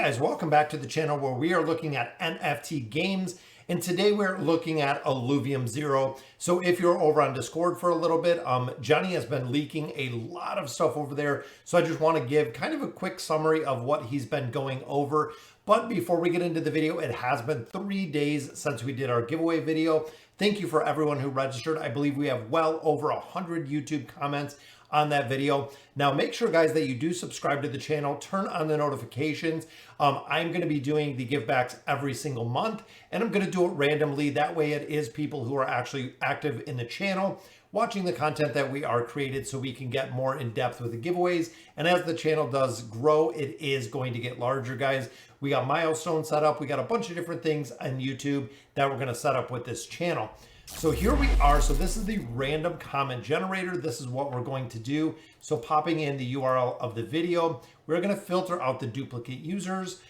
guys, welcome back to the channel where we are looking at NFT games, and today we're looking at Illuvium 0. So if you're over on Discord for a little bit, Johnny has been leaking a lot of stuff over there, so I just want to give kind of a quick summary of what he's been going over. But before we get into the video, it has been 3 days since we did our giveaway video. Thank you for everyone who registered. I believe we have well over 100 YouTube comments on that video. Now make sure guys that you do subscribe to the channel, turn on the notifications. I'm going to be doing the give backs every single month, and I'm going to do it randomly. That way it is people who are actually active in the channel watching the content that we are created, so we can get more in depth with the giveaways. And as the channel does grow, it is going to get larger, guys. We got milestones set up. We got a bunch of different things on YouTube that we're going to set up with this channel. So here we are. So this is the random comment generator. This is what we're going to do. So popping in the URL of the video, we're going to filter out the duplicate users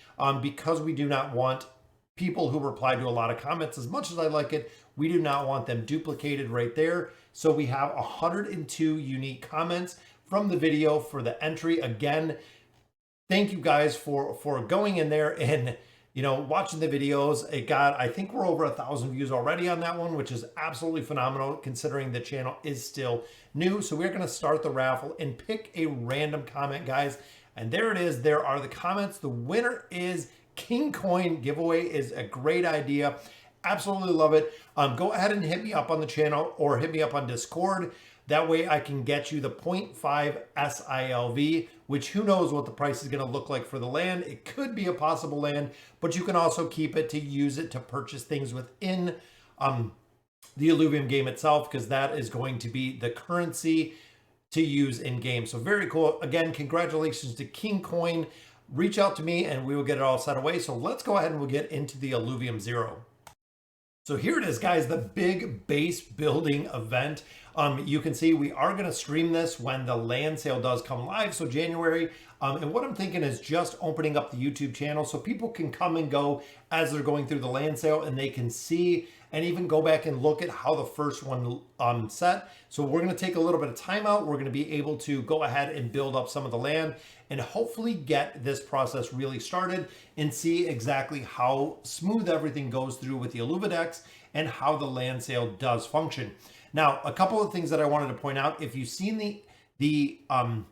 because we do not want people who reply to a lot of comments. As much as I like it, we do not want them duplicated right there. So we have 102 unique comments from the video for the entry. Again, thank you guys for going in there and watching the videos. It got, I think we're over 1,000 views already on that one, which is absolutely phenomenal considering the channel is still new. So we're going to start the raffle and pick a random comment, guys. And there it is. There are the comments. The winner is King Coin. Giveaway is a great idea. Absolutely love it. Go ahead and hit me up on the channel or hit me up on Discord. That way I can get you the 0.5 SILV, which who knows what the price is going to look like for the land. It could be a possible land, but you can also keep it to use it to purchase things within the Illuvium game itself, because that is going to be the currency to use in game. So very cool. Again, congratulations to King Coin. Reach out to me and we will get it all set away. So let's go ahead and we'll get into the Illuvium 0. So here it is, guys, the big base building event. You can see we are going to stream this when the land sale does come live, so January. And what I'm thinking is just opening up the YouTube channel so people can come and go as they're going through the land sale, and they can see and even go back and look at how the first one set. So we're going to take a little bit of time out. We're going to be able to go ahead and build up some of the land and hopefully get this process really started and see exactly how smooth everything goes through with the Illuvidex and how the land sale does function. Now, a couple of things that I wanted to point out. If you've seen some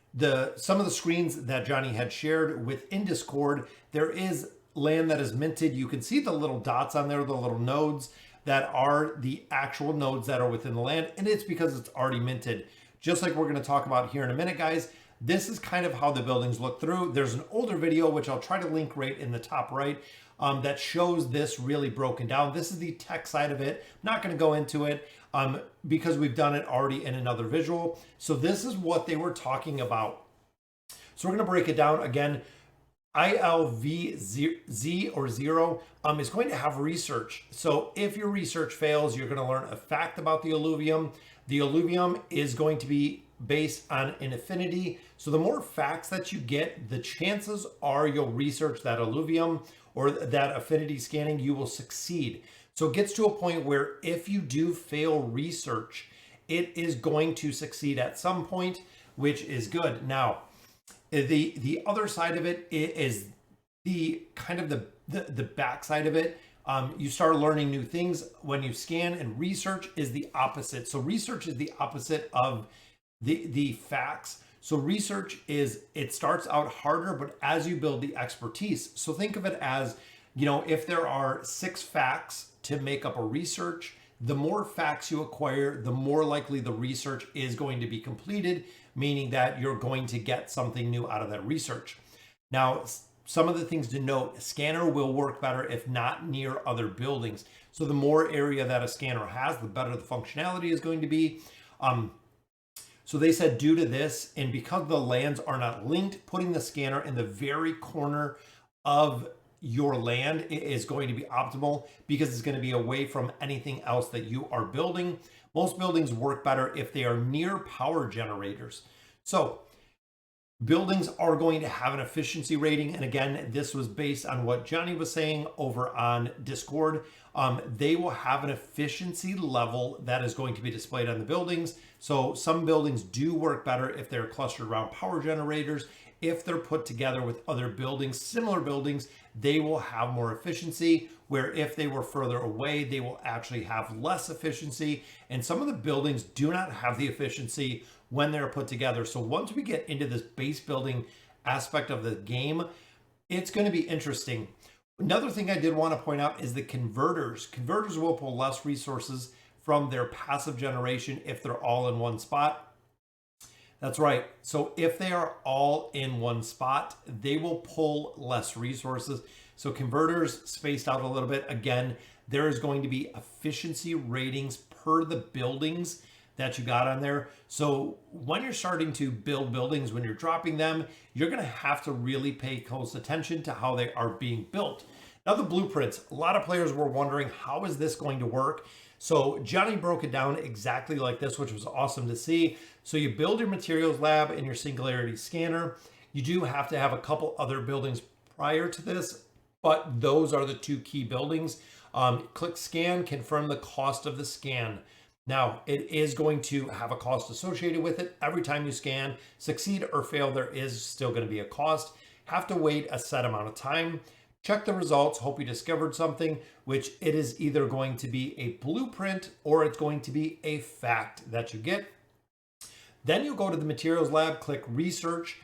of the screens that Johnny had shared within Discord, there is land that is minted. You can see the little dots on there, the little nodes that are the actual nodes that are within the land, and it's because it's already minted. Just like we're going to talk about here in a minute, guys. This is kind of how the buildings look through. There's an older video, which I'll try to link right in the top right, that shows this really broken down. This is the tech side of it. I'm not going to go into it because we've done it already in another visual. So this is what they were talking about. So we're going to break it down again. ILVZ or 0 is going to have research. So if your research fails, you're going to learn a fact about the Illuvium. The Illuvium is going to be based on an affinity. So the more facts that you get, the chances are you'll research that Illuvium or that affinity scanning, you will succeed. So it gets to a point where if you do fail research, it is going to succeed at some point, which is good. Now, the other side of it is the kind of the back side of it. You start learning new things when you scan, and research is the opposite. So research is the opposite of the facts. So research is, it starts out harder, but as you build the expertise. So think of it as, if there are 6 facts to make up a research, the more facts you acquire, the more likely the research is going to be completed, meaning that you're going to get something new out of that research. Now, some of the things to note: a scanner will work better if not near other buildings. So the more area that a scanner has, the better the functionality is going to be. So they said due to this, and because the lands are not linked, putting the scanner in the very corner of your land is going to be optimal because it's going to be away from anything else that you are building. Most buildings work better if they are near power generators. So buildings are going to have an efficiency rating. And again, this was based on what Johnny was saying over on Discord. They will have an efficiency level that is going to be displayed on the buildings. So some buildings do work better if they're clustered around power generators. if they're put together with other buildings, similar buildings, they will have more efficiency, where if they were further away, they will actually have less efficiency. And some of the buildings do not have the efficiency when they're put together. So once we get into this base building aspect of the game, it's going to be interesting. Another thing I did want to point out is the converters. Converters will pull less resources from their passive generation if they're all in one spot. That's right. So if they are all in one spot, they will pull less resources. So converters spaced out a little bit. Again, there is going to be efficiency ratings per the buildings that you got on there. So when you're starting to build buildings, when you're dropping them, you're going to have to really pay close attention to how they are being built. Now the blueprints, a lot of players were wondering, how is this going to work? So Johnny broke it down exactly like this, which was awesome to see. So you build your materials lab and your singularity scanner. You do have to have a couple other buildings prior to this, but those are the two key buildings. Click scan, confirm the cost of the scan. Now, it is going to have a cost associated with it. Every time you scan, succeed or fail, there is still going to be a cost. Have to wait a set amount of time. Check the results, hope you discovered something, which it is either going to be a blueprint or it's going to be a fact that you get. Then you'll go to the materials lab, click research,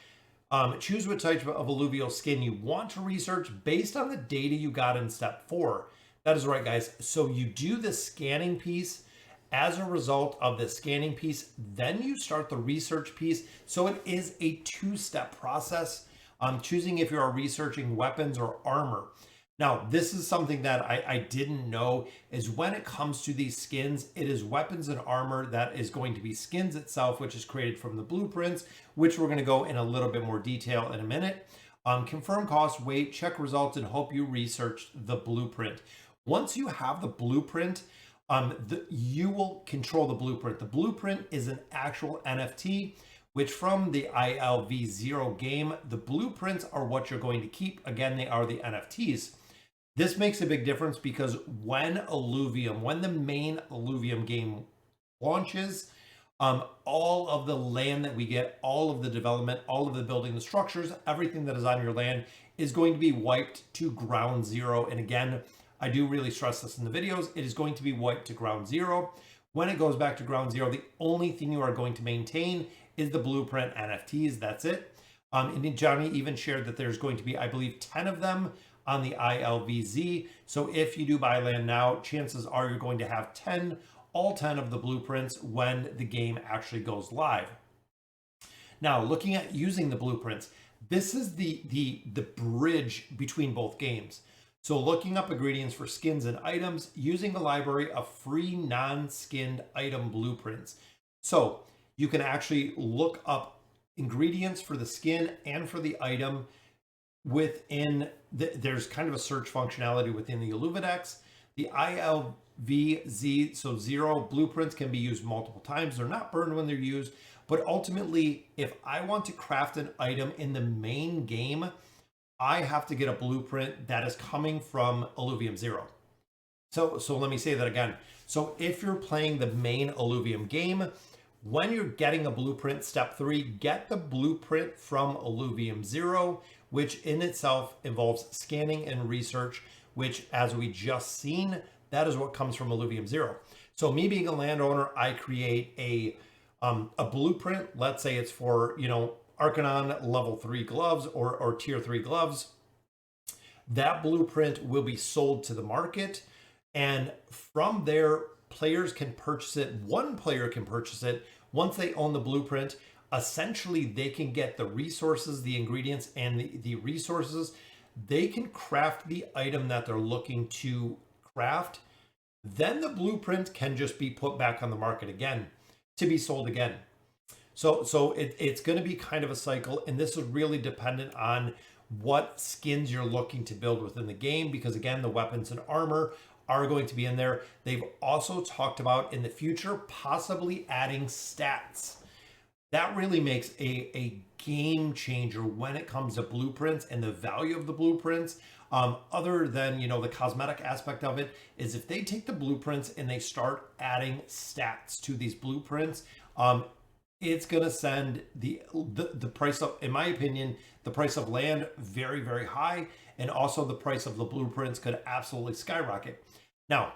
choose what type of alluvial skin you want to research based on the data you got in step 4. That is right, guys. So you do the scanning piece. As a result of the scanning piece, then you start the research piece. So it is a two-step process. Choosing if you are researching weapons or armor. Now, this is something that I didn't know, is when it comes to these skins, it is weapons and armor that is going to be skins itself, which is created from the blueprints, which we're going to go in a little bit more detail in a minute. Confirm cost, wait, check results, and hope you researched the blueprint. Once you have the blueprint, you will control the blueprint. The blueprint is an actual NFT, which from the ILV0 game, the blueprints are what you're going to keep. Again, they are the NFTs. This makes a big difference because when the main Illuvium game launches, all of the land that we get, all of the development, all of the building, the structures, everything that is on your land is going to be wiped to ground zero. And again, I do really stress this in the videos, it is going to be wiped to ground zero. When it goes back to ground zero, the only thing you are going to maintain is the blueprint NFTs. That's it. And Johnny even shared that there's going to be, I believe, 10 of them on the ILVZ. So if you do buy land now, chances are you're going to have all 10 of the blueprints when the game actually goes live. Now, looking at using the blueprints, this is the bridge between both games. So looking up ingredients for skins and items, using a library of free non-skinned item blueprints. So you can actually look up ingredients for the skin and for the item within, there's kind of a search functionality within the Illuvidex. The ILVZ, so 0 blueprints can be used multiple times. They're not burned when they're used, but ultimately, if I want to craft an item in the main game, I have to get a blueprint that is coming from Illuvium 0. So let me say that again. So if you're playing the main Illuvium game, when you're getting a blueprint, step 3, get the blueprint from Illuvium 0, which in itself involves scanning and research, which as we just seen, that is what comes from Illuvium 0. So me being a landowner, I create a blueprint. Let's say it's for, Arcanon level 3 gloves or tier 3 gloves. That blueprint will be sold to the market. And from there, players can purchase it. One player can purchase it once they own the blueprint. Essentially, they can get the resources, the ingredients, and the resources. They can craft the item that they're looking to craft. Then the blueprint can just be put back on the market again to be sold again. So it's going to be kind of a cycle, and this is really dependent on what skins you're looking to build within the game, because again, the weapons and armor are going to be in there. They've also talked about in the future possibly adding stats. That really makes a game changer when it comes to blueprints and the value of the blueprints. Other than, the cosmetic aspect of it, is if they take the blueprints and they start adding stats to these blueprints, it's going to send the price of, in my opinion, the price of land very, very high, and also the price of the blueprints could absolutely skyrocket. Now,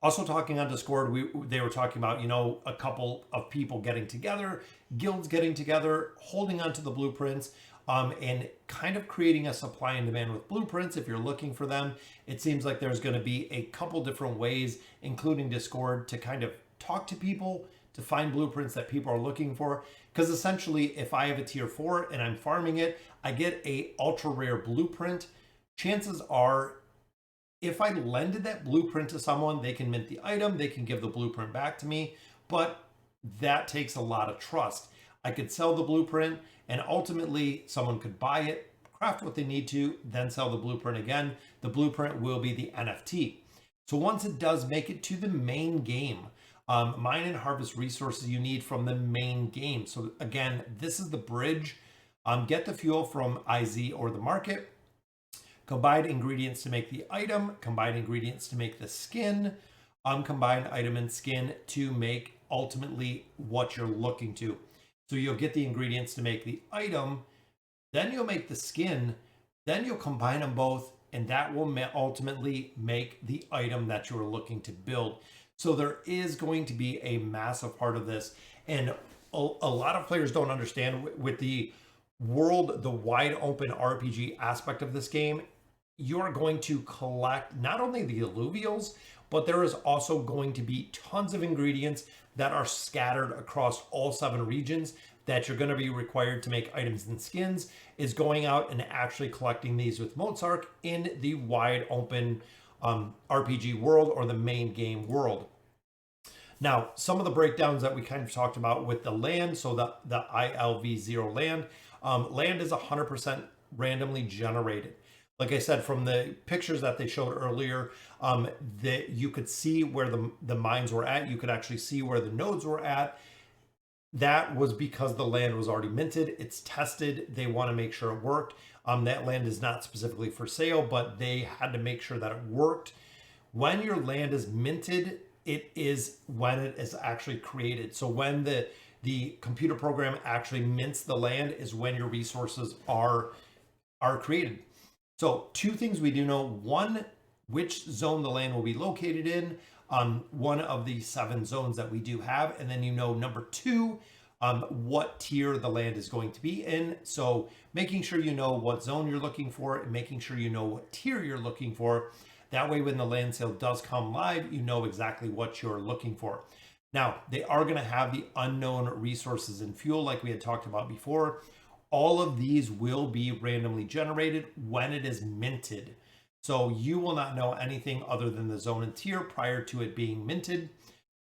also talking on Discord, they were talking about, you know, a couple of people getting together, guilds getting together, holding onto the blueprints, and kind of creating a supply and demand with blueprints. If you're looking for them, it seems like there's going to be a couple different ways, including Discord, to kind of talk to people to find blueprints that people are looking for. Because essentially, if I have a tier 4 and I'm farming it, I get a ultra rare blueprint. Chances are, if I lended that blueprint to someone, they can mint the item, they can give the blueprint back to me, but that takes a lot of trust. I could sell the blueprint, and ultimately someone could buy it, craft what they need to, then sell the blueprint again. The blueprint will be the NFT. So once it does make it to the main game, mine and harvest resources you need from the main game. So again, this is the bridge. Get the fuel from IZ or the market. Combine ingredients to make the item, combine ingredients to make the skin, combine item and skin to make ultimately what you're looking to. So you'll get the ingredients to make the item, then you'll make the skin, then you'll combine them both, and that will ultimately make the item that you're looking to build. So there is going to be a massive part of this, and a lot of players don't understand with the world, the wide open RPG aspect of this game. You are going to collect not only the alluvials, but there is also going to be tons of ingredients that are scattered across all 7 regions that you're going to be required to make items and skins, is going out and actually collecting these with Mozart in the wide open RPG world, or the main game world. Now, some of the breakdowns that we kind of talked about with the land, so the ILV0 land, land is 100% randomly generated. Like I said, from the pictures that they showed earlier, that you could see where the mines were at. You could actually see where the nodes were at. That was because the land was already minted. It's tested. They want to make sure it worked. That land is not specifically for sale, but they had to make sure that it worked. When your land is minted, it is when it is actually created. So when the computer program actually mints the land is when your resources are created. So 2 things we do know: 1, which zone the land will be located in, one of the 7 zones that we do have. And then, you know, number 2, what tier the land is going to be in. So making sure you know what zone you're looking for, and making sure you know what tier you're looking for. That way, when the land sale does come live, you know exactly what you're looking for. Now, they are going to have the unknown resources and fuel like we had talked about before. All of these will be randomly generated when it is minted. So you will not know anything other than the zone and tier prior to it being minted.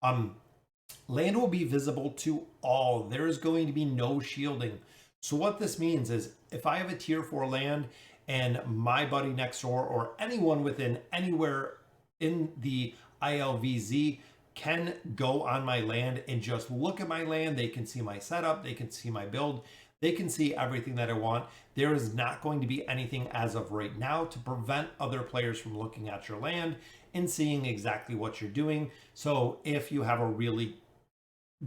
Land will be visible to all. There is going to be no shielding. So what this means is, if I have a tier 4 land and my buddy next door or anyone within anywhere in the ILVZ can go on my land and just look at my land, they can see my setup, they can see my build, they can see everything that I want. There is not going to be anything as of right now to prevent other players from looking at your land and seeing exactly what you're doing. So if you have a really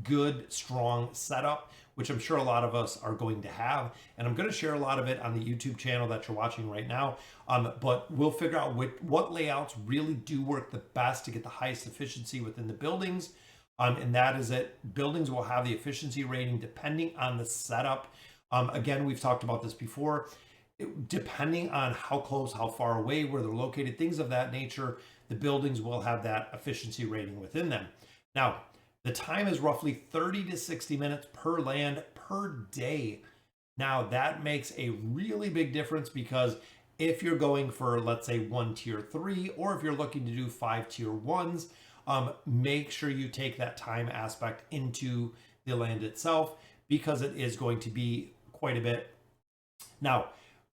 good, strong setup, which I'm sure a lot of us are going to have, and I'm going to share a lot of it on the YouTube channel that you're watching right now, but we'll figure out what layouts really do work the best to get the highest efficiency within the buildings. And that is it. Buildings will have the efficiency rating depending on the setup. Again, we've talked about this before. Depending on how close, how far away, where they're located, things of that nature, the buildings will have that efficiency rating within them. Now, the time is roughly 30 to 60 minutes per land per day. Now, that makes a really big difference, because if you're going for, let's say, 1 tier 3, or if you're looking to do 5 tier 1s, make sure you take that time aspect into the land itself, because it is going to be quite a bit. Now,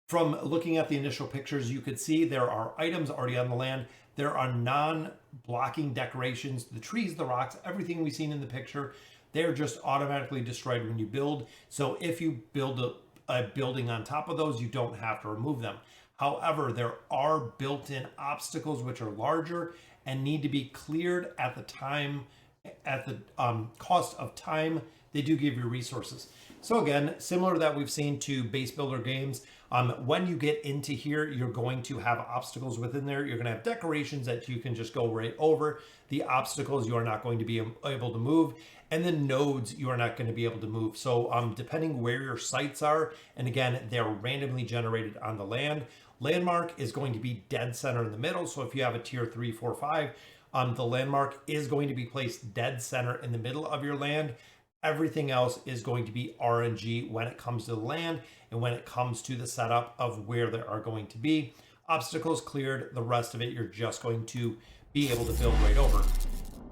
from looking at the initial pictures, you could see there are items already on the land. There are non-blocking decorations, the trees, the rocks, everything we've seen in the picture. They're just automatically destroyed when you build. So if you build a building on top of those, you don't have to remove them. However, there are built-in obstacles which are larger and need to be cleared at the time at the cost of time, they do give you resources. So again, similar to that we've seen to base builder games, when you get into here, you're going to have obstacles within there. You're going to have decorations that you can just go right over. The obstacles you are not going to be able to move, and the nodes you are not going to be able to move. So depending where your sites are, and again, they're randomly generated on the land. Landmark is going to be dead center in the middle. So if you have a tier 3, 4, 5, the landmark is going to be placed dead center in the middle of your land. Everything else is going to be RNG when it comes to the land and when it comes to the setup of where they are going to be. Obstacles cleared, the rest of it you're just going to be able to build right over.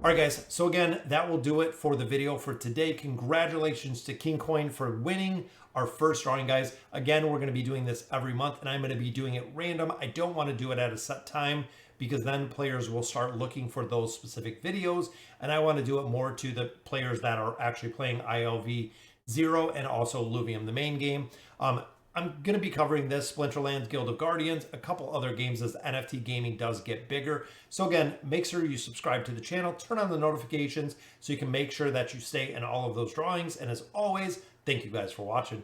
All right, guys, so again, that will do it for the video for today. Congratulations to King Coin for winning our first drawing, guys. Again, we're going to be doing this every month, and I'm going to be doing it random. I don't want to do it at a set time because then players will start looking for those specific videos, and I want to do it more to the players that are actually playing ILV 0 and also Illuvium, the main game. I'm going to be covering this, Splinterlands, Guild of Guardians, a couple other games as NFT Gaming does get bigger. So again, make sure you subscribe to the channel, turn on the notifications so you can make sure that you stay in all of those drawings. And as always, thank you guys for watching.